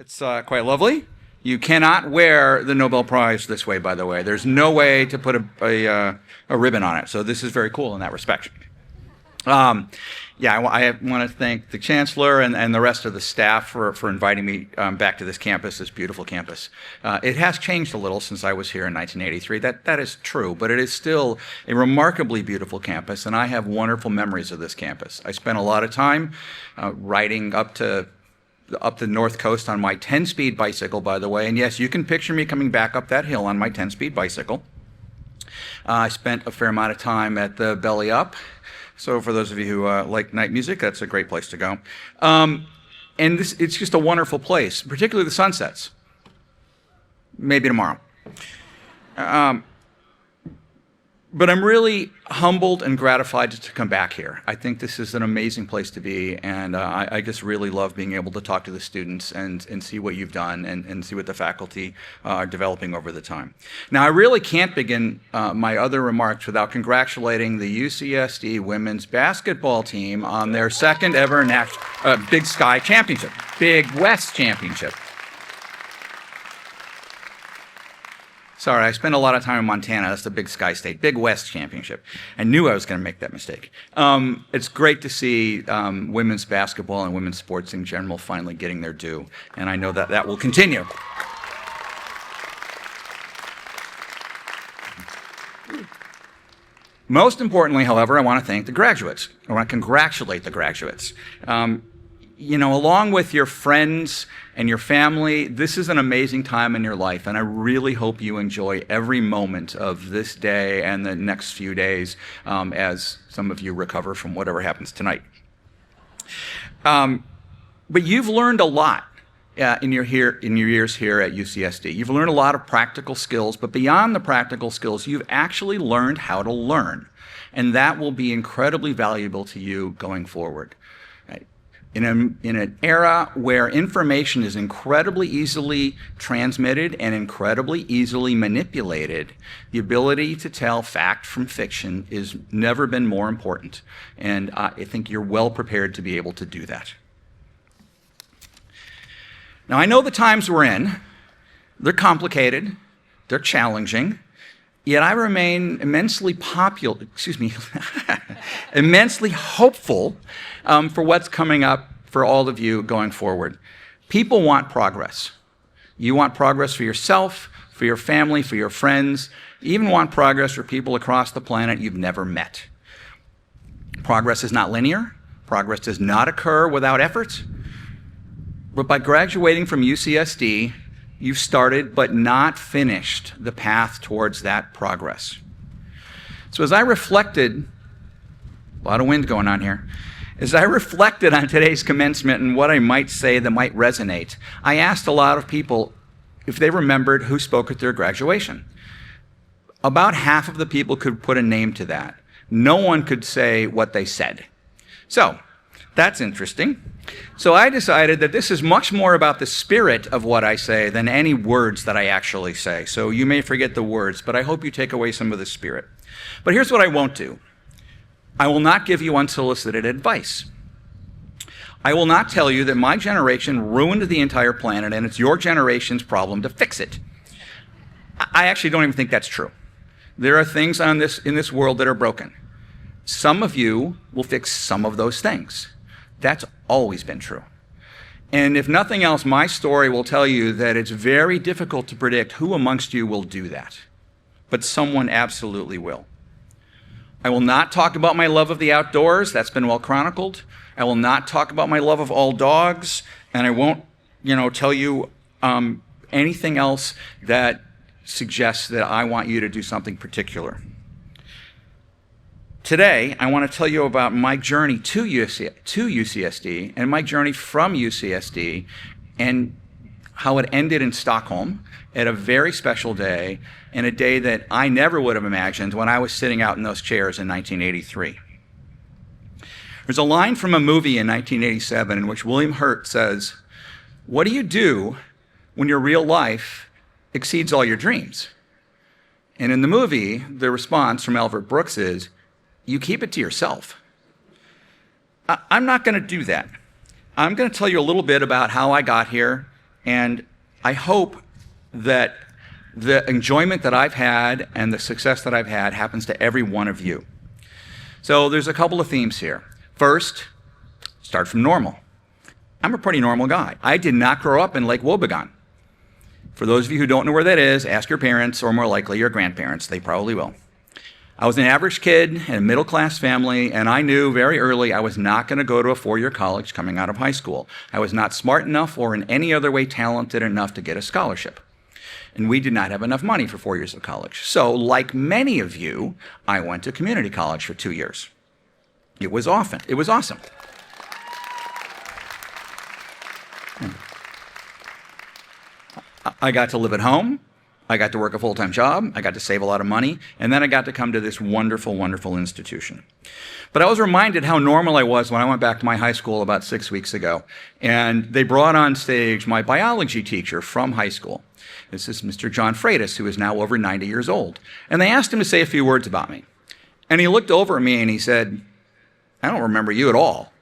It's quite lovely. You cannot wear the Nobel Prize this way, by the way. There's no way to put a ribbon on it. So this is very cool in that respect. I want to thank the Chancellor and the rest of the staff for inviting me back to this campus, this beautiful campus. It has changed a little since I was here in 1983. That is true, but it is still a remarkably beautiful campus, and I have wonderful memories of this campus. I spent a lot of time riding up the North Coast on my 10-speed bicycle, by the way, and yes, you can picture me coming back up that hill on my 10-speed bicycle. I spent a fair amount of time at the Belly Up. So for those of you who like night music, that's a great place to go. And it's just a wonderful place, particularly the sunsets. Maybe tomorrow. But I'm really humbled and gratified to come back here. I think this is an amazing place to be, and I just really love being able to talk to the students and see what you've done and see what the faculty are developing over the time. Now, I really can't begin my other remarks without congratulating the UCSD women's basketball team on their second ever Big Sky Championship, Big West Championship. Sorry, I spent a lot of time in Montana. That's the Big Sky State, Big West Championship. I knew I was going to make that mistake. It's great to see women's basketball and women's sports in general finally getting their due, and I know that that will continue. Most importantly, however, I want to thank the graduates. I want to congratulate the graduates. Along with your friends and your family, this is an amazing time in your life, and I really hope you enjoy every moment of this day and the next few days as some of you recover from whatever happens tonight. But you've learned a lot in your years here at UCSD. You've learned a lot of practical skills, but beyond the practical skills, you've actually learned how to learn, and that will be incredibly valuable to you going forward. In an era where information is incredibly easily transmitted and incredibly easily manipulated, the ability to tell fact from fiction has never been more important. And I think you're well prepared to be able to do that. Now, I know the times we're in, they're complicated, they're challenging, yet I remain immensely immensely hopeful for what's coming up for all of you going forward. People want progress. You want progress for yourself, for your family, for your friends. You even want progress for people across the planet you've never met. Progress is not linear. Progress does not occur without effort. But by graduating from UCSD, you've started but not finished the path towards that progress. So as I reflected, a lot of wind going on here, as I reflected on today's commencement and what I might say that might resonate, I asked a lot of people if they remembered who spoke at their graduation. About half of the people could put a name to that. No one could say what they said. So, that's interesting. So I decided that this is much more about the spirit of what I say than any words that I actually say. So you may forget the words, but I hope you take away some of the spirit. But here's what I won't do. I will not give you unsolicited advice. I will not tell you that my generation ruined the entire planet and it's your generation's problem to fix it. I actually don't even think that's true. There are things in this world that are broken. Some of you will fix some of those things. That's always been true. And if nothing else, my story will tell you that it's very difficult to predict who amongst you will do that. But someone absolutely will. I will not talk about my love of the outdoors. That's been well chronicled. I will not talk about my love of all dogs. And I won't, tell you anything else that suggests that I want you to do something particular. Today, I want to tell you about my journey to UCSD and my journey from UCSD and how it ended in Stockholm at a very special day, and a day that I never would have imagined when I was sitting out in those chairs in 1983. There's a line from a movie in 1987 in which William Hurt says, "What do you do when your real life exceeds all your dreams?" And in the movie, the response from Albert Brooks is, "You keep it to yourself." I'm not going to do that. I'm going to tell you a little bit about how I got here And I hope that the enjoyment that I've had and the success that I've had happens to every one of you. So there's a couple of themes here. First, start from normal. I'm a pretty normal guy. I did not grow up in Lake Wobegon. For those of you who don't know where that is, ask your parents, or more likely your grandparents. They probably will. I was an average kid in a middle-class family, and I knew very early I was not going to go to a four-year college coming out of high school. I was not smart enough or in any other way talented enough to get a scholarship. And we did not have enough money for 4 years of college. So, like many of you, I went to community college for 2 years. It was awesome. It was awesome. I got to live at home. I got to work a full-time job. I got to save a lot of money. And then I got to come to this wonderful, wonderful institution. But I was reminded how normal I was when I went back to my high school about 6 weeks ago. And they brought on stage my biology teacher from high school. This is Mr. John Freitas, who is now over 90 years old. And they asked him to say a few words about me. And he looked over at me and he said, "I don't remember you at all."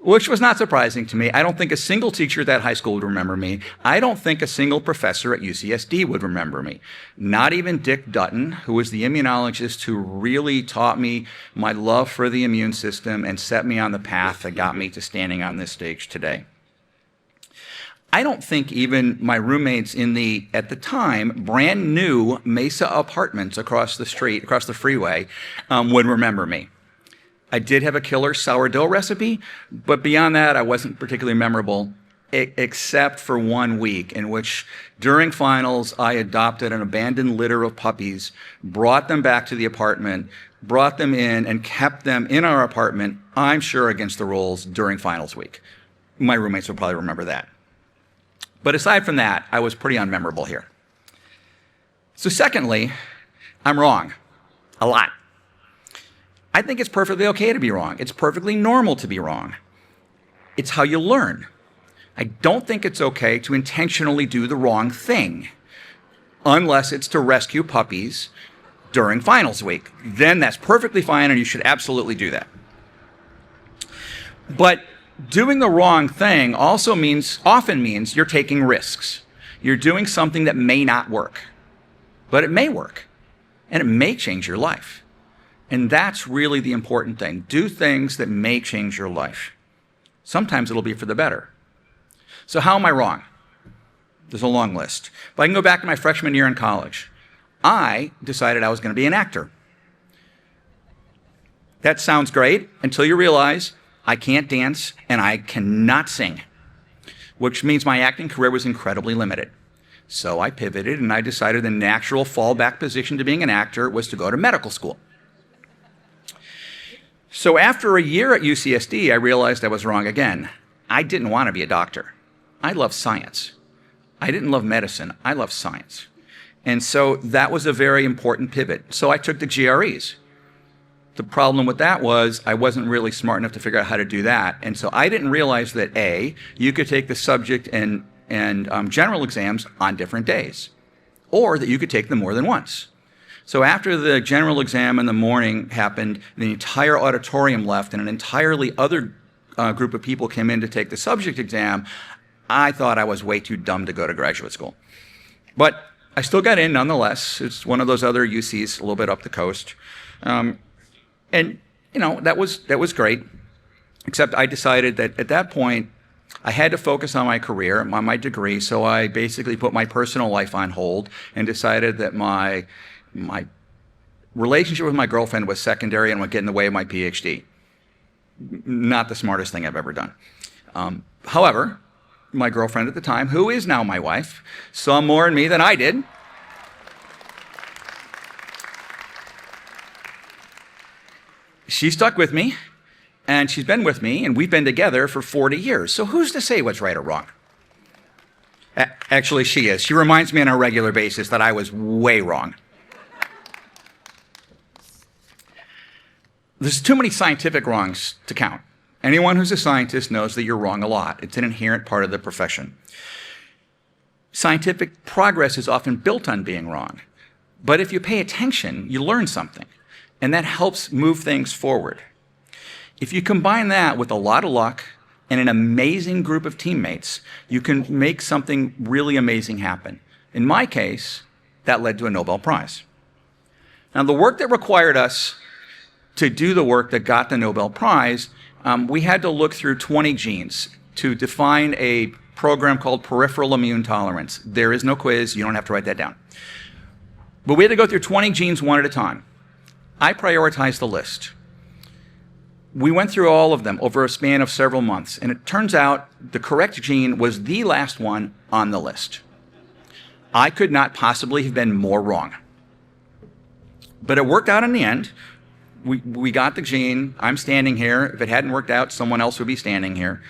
Which was not surprising to me. I don't think a single teacher at that high school would remember me. I don't think a single professor at UCSD would remember me. Not even Dick Dutton, who was the immunologist who really taught me my love for the immune system and set me on the path that got me to standing on this stage today. I don't think even my roommates in the, at the time, brand new Mesa apartments across the street, across the freeway, would remember me. I did have a killer sourdough recipe, but beyond that, I wasn't particularly memorable, except for 1 week in which, during finals, I adopted an abandoned litter of puppies, brought them back to the apartment, brought them in, and kept them in our apartment, I'm sure against the rules, during finals week. My roommates will probably remember that. But aside from that, I was pretty unmemorable here. So secondly, I'm wrong. A lot. I think it's perfectly okay to be wrong. It's perfectly normal to be wrong. It's how you learn. I don't think it's okay to intentionally do the wrong thing, unless it's to rescue puppies during finals week. Then that's perfectly fine, and you should absolutely do that. But doing the wrong thing also often means you're taking risks. You're doing something that may not work, but it may work, and it may change your life. And that's really the important thing. Do things that may change your life. Sometimes it'll be for the better. So how am I wrong? There's a long list. But I can go back to my freshman year in college. I decided I was going to be an actor. That sounds great until you realize I can't dance and I cannot sing, which means my acting career was incredibly limited. So I pivoted and I decided the natural fallback position to being an actor was to go to medical school. So after a year at UCSD, I realized I was wrong again. I didn't want to be a doctor. I love science. I didn't love medicine. I love science. And so that was a very important pivot. So I took the GREs. The problem with that was I wasn't really smart enough to figure out how to do that. And so I didn't realize that A, you could take the subject and general exams on different days, or that you could take them more than once. So after the general exam in the morning happened, the entire auditorium left and an entirely other group of people came in to take the subject exam, I thought I was way too dumb to go to graduate school. But I still got in nonetheless. It's one of those other UCs a little bit up the coast. And, you know, that was great, except I decided that at that point, I had to focus on my career, on my degree, so I basically put my personal life on hold and decided that my relationship with my girlfriend was secondary and would get in the way of my PhD. Not the smartest thing I've ever done. However, my girlfriend at the time, who is now my wife, saw more in me than I did. She stuck with me, and she's been with me, and we've been together for 40 years. So who's to say what's right or wrong? Actually, she is. She reminds me on a regular basis that I was way wrong. There's too many scientific wrongs to count. Anyone who's a scientist knows that you're wrong a lot. It's an inherent part of the profession. Scientific progress is often built on being wrong. But if you pay attention, you learn something, and that helps move things forward. If you combine that with a lot of luck, and an amazing group of teammates, you can make something really amazing happen. In my case, that led to a Nobel Prize. Now, the work that required us to do the work that got the Nobel Prize, we had to look through 20 genes to define a program called peripheral immune tolerance. There is no quiz. You don't have to write that down. But we had to go through 20 genes one at a time. I prioritized the list. We went through all of them over a span of several months, and it turns out the correct gene was the last one on the list. I could not possibly have been more wrong. But it worked out in the end. We got the gene. I'm standing here. If it hadn't worked out, someone else would be standing here.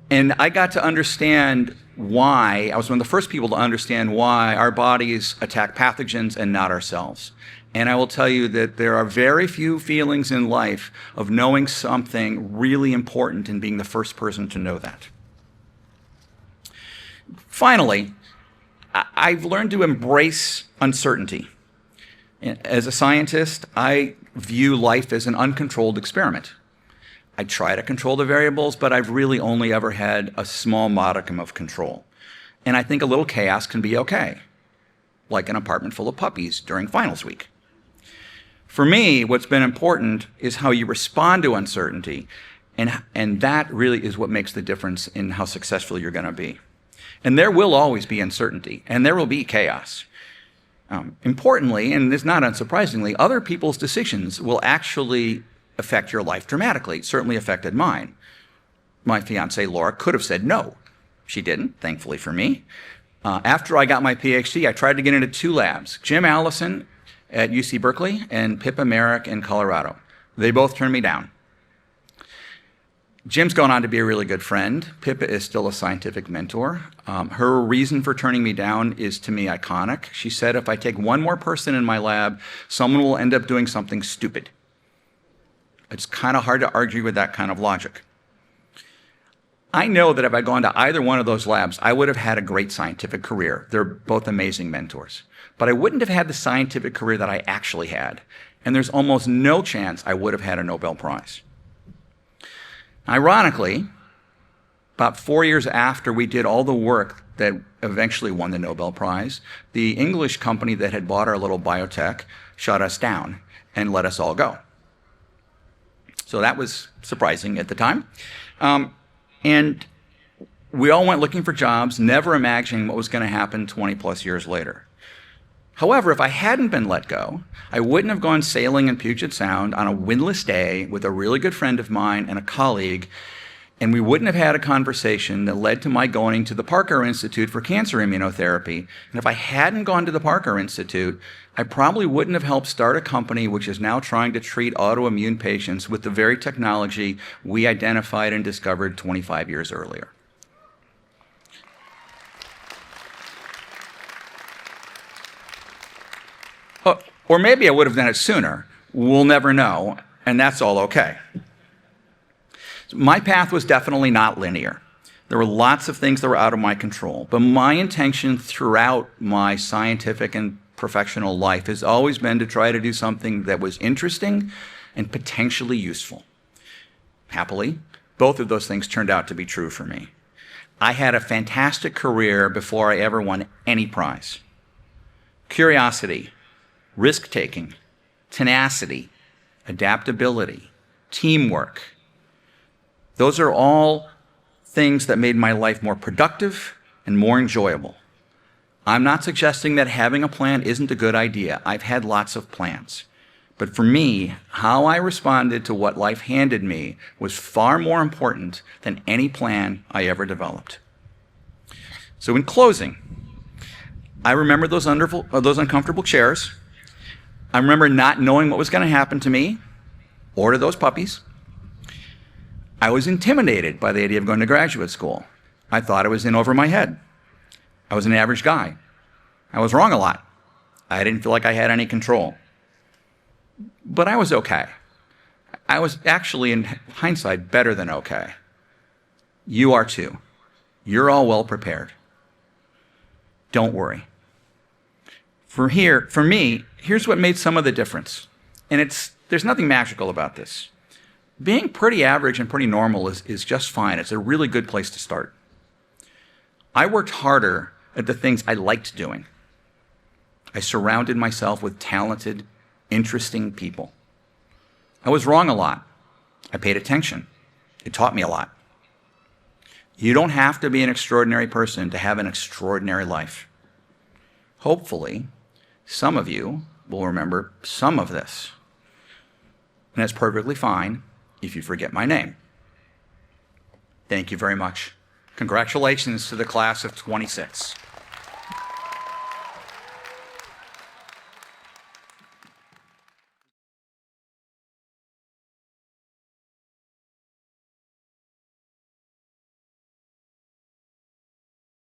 And I got to understand why. I was one of the first people to understand why our bodies attack pathogens and not ourselves. And I will tell you that there are very few feelings in life of knowing something really important and being the first person to know that. Finally, I've learned to embrace uncertainty. As a scientist, I view life as an uncontrolled experiment. I try to control the variables, but I've really only ever had a small modicum of control. And I think a little chaos can be okay, like an apartment full of puppies during finals week. For me, what's been important is how you respond to uncertainty, and that really is what makes the difference in how successful you're going to be. And there will always be uncertainty, and there will be chaos. Importantly, and this not unsurprisingly, other people's decisions will actually affect your life dramatically. It certainly affected mine. My fiancée, Laura, could have said no. She didn't, thankfully for me. After I got my PhD, I tried to get into 2 labs, Jim Allison at UC Berkeley and Pippa Merrick in Colorado. They both turned me down. Jim's gone on to be a really good friend. Pippa is still a scientific mentor. Her reason for turning me down is, to me, iconic. She said, if I take one more person in my lab, someone will end up doing something stupid. It's kind of hard to argue with that kind of logic. I know that if I'd gone to either one of those labs, I would have had a great scientific career. They're both amazing mentors. But I wouldn't have had the scientific career that I actually had. And there's almost no chance I would have had a Nobel Prize. Ironically, about 4 years after we did all the work that eventually won the Nobel Prize, the English company that had bought our little biotech shut us down and let us all go. So that was surprising at the time. And we all went looking for jobs, never imagining what was going to happen 20 plus years later. However, if I hadn't been let go, I wouldn't have gone sailing in Puget Sound on a windless day with a really good friend of mine and a colleague, and we wouldn't have had a conversation that led to my going to the Parker Institute for Cancer Immunotherapy. And if I hadn't gone to the Parker Institute, I probably wouldn't have helped start a company which is now trying to treat autoimmune patients with the very technology we identified and discovered 25 years earlier. Or maybe I would have done it sooner. We'll never know, and that's all okay. My path was definitely not linear. There were lots of things that were out of my control, but my intention throughout my scientific and professional life has always been to try to do something that was interesting and potentially useful. Happily, both of those things turned out to be true for me. I had a fantastic career before I ever won any prize. Curiosity, risk-taking, tenacity, adaptability, teamwork. Those are all things that made my life more productive and more enjoyable. I'm not suggesting that having a plan isn't a good idea. I've had lots of plans. But for me, how I responded to what life handed me was far more important than any plan I ever developed. So in closing, I remember those uncomfortable chairs. I remember not knowing what was going to happen to me or to those puppies. I was intimidated by the idea of going to graduate school. I thought I was in over my head. I was an average guy. I was wrong a lot. I didn't feel like I had any control. But I was okay. I was actually, in hindsight, better than okay. You are too. You're all well prepared. Don't worry. For me, here's what made some of the difference. And there's nothing magical about this. being pretty average and pretty normal is just fine. It's a really good place to start. I worked harder at the things I liked doing. I surrounded myself with talented, interesting people. I was wrong a lot. I paid attention. It taught me a lot. You don't have to be an extraordinary person to have an extraordinary life. Hopefully, some of you will remember some of this. And that's perfectly fine if you forget my name. Thank you very much. Congratulations to the class of '26.